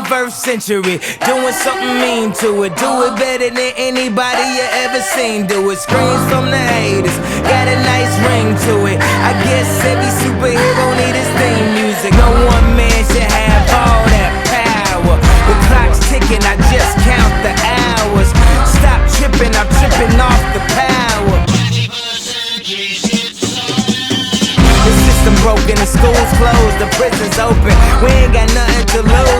21st century, doing something mean to it. Do it better than anybody you ever seen do it. Screams from the haters, got a nice ring to it. I guess every superhero need his theme music. No one man should have all that power. The clock's ticking, I just count the hours. Stop tripping, I'm tripping off the power. The system broken, the school's closed, the prison's open. We ain't got nothing to lose.